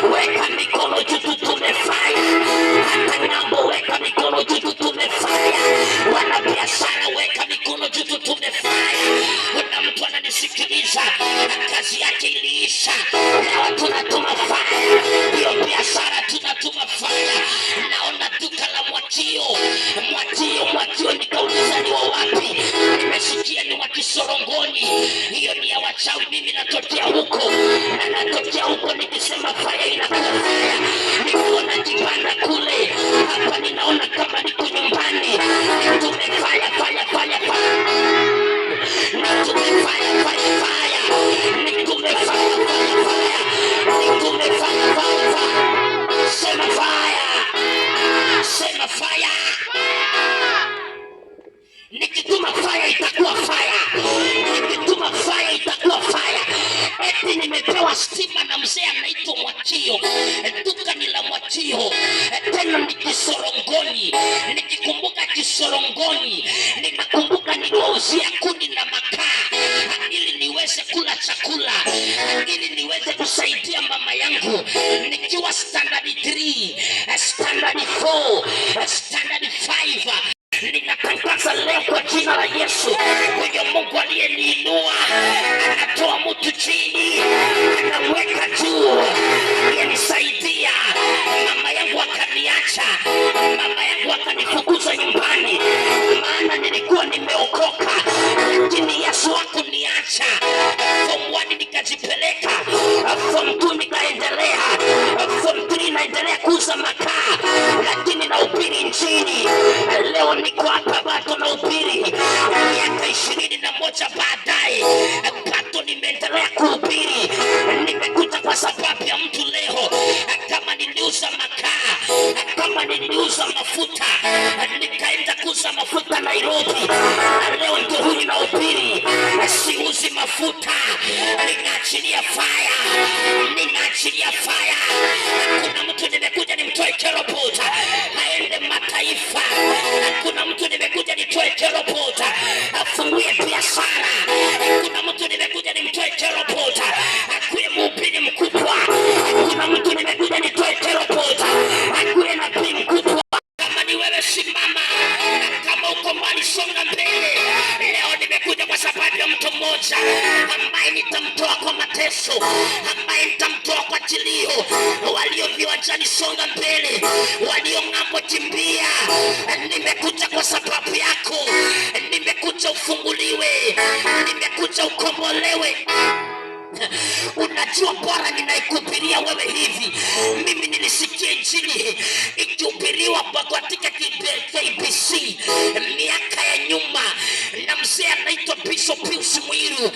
weka mikono juu, tumefanya. Hata ng'ambo, weka mikono juu, tumefanya. Wanabiashara, weka mikono juu, tumefanya. Kuna mtu ananisikiliza, kazi yake iliisha, leo tunatuma fire. Hiyo biashara tunatuma fire. Naona duka la Mwatio. Nikauliza ni wa wapi? Nimesikia ni wa Kisorongoni. Hiyo ni ya wachawi. Mimi natokea huko, na natokea huko nikisema fire inakuwa fire. Nikaona kibanda kule, hapa ninaona kama niko nyumbani. Tumefanya fire. Sema fire. Nikituma fire itakuwa fire. Nikituma fire itakuwa fire. Eti nimepewa stima na mzee anaitwa Mwatio. Duka ni la Mwatio. Tena ni Kisorongoni. Nikikumbuka Kisorongoni, ninakumbuka niliwauzia kuni na makaa ili niweze kula chakula, ili niweze kusaidia mama yangu nikiwa standard 3, standard 4, standard 5. Ninatangaza leo kwa jina la Yesu, huyo Mungu aliyeniinua anatoa mtu chini, anaweka juu. Aliyenisaidia mama yangu akaniacha, mama yangu akanifukuza nyumbani, maana nilikuwa nimeokoka, lakini Yesu hakuniacha. Form 1 nikajipeleka, Form 2 nikaendelea, Form 3 naendelea kuuza makaa, lakini nahubiri Injili. Leo niko hapa bado nahubiri. Miaka 21 baadaye bado nimeendelea kuhubiri. Nimekuja kwa sababu ya mtu leo. Kama niliuza makaa, kama niliuza mafuta, nikaenda kuuza mafuta Nairobi, leo ndio huyu nahubiri. Siuzi mafuta, ninaachilia fire. Kuna mtu nimekuja nimtoe Keropota aende mataifa. Kuna mtu nimekuja nitoe Keropota afungue biashara. Kuna mtu nimekuja nimtoe Keropota akuwe mhubiri mkubwa. Kuna mtu nimekuja nitoe Keropota akuwe nabii mkubwa. Kama ni wewe simama, kama uko mbali songa mbele. Leo nimekuja kwa sababu ya mtu mmoja ambaye nitamtoa kwa mateso, ambaye nitamtoa kwa kilio. Walio viwanjani songa mbele, walio ng'ambo kimbia. Nimekuja kwa sababu yako, nimekuja ufunguliwe, nimekuja ukombolewe. Unajua bora ninaikuhubiria wewe hivi. Mimi nilisikia Injili ikihubiriwa katika KBC miaka ya nyuma na mzee anaitwa Bishop Pius Mwiru,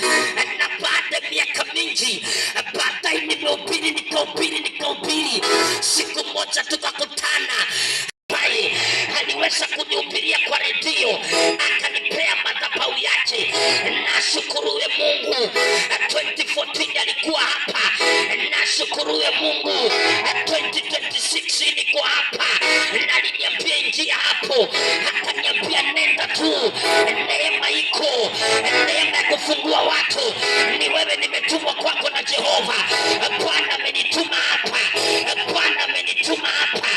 na baada ya miaka mingi baadaye nimehubiri. Siku moja tukakutana, aliweza kunihubiria kwa redio, akanipea madhabahu yake. Nashukuruwe Mungu. 2014 alikuwa hapa, nashukuruwe Mungu. 2026 niko hapa, na aliniambia ingia hapo, akaniambia nenda tu, neema iko, neema ya kufungua watu. Ni wewe nimetumwa kwako na Jehova. Bwana amenituma hapa, Bwana amenituma hapa.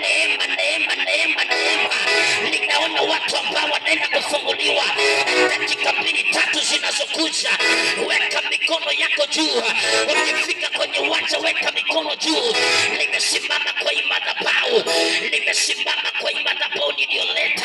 Neema. Ninaona watu ambao wanaenda kufunguliwa dakika 2-3 zinazokuja. Weka mikono yako juu. Ukifika kwenye uwanja weka mikono juu. Nimesimama kwa hii madhabahu niliyoleta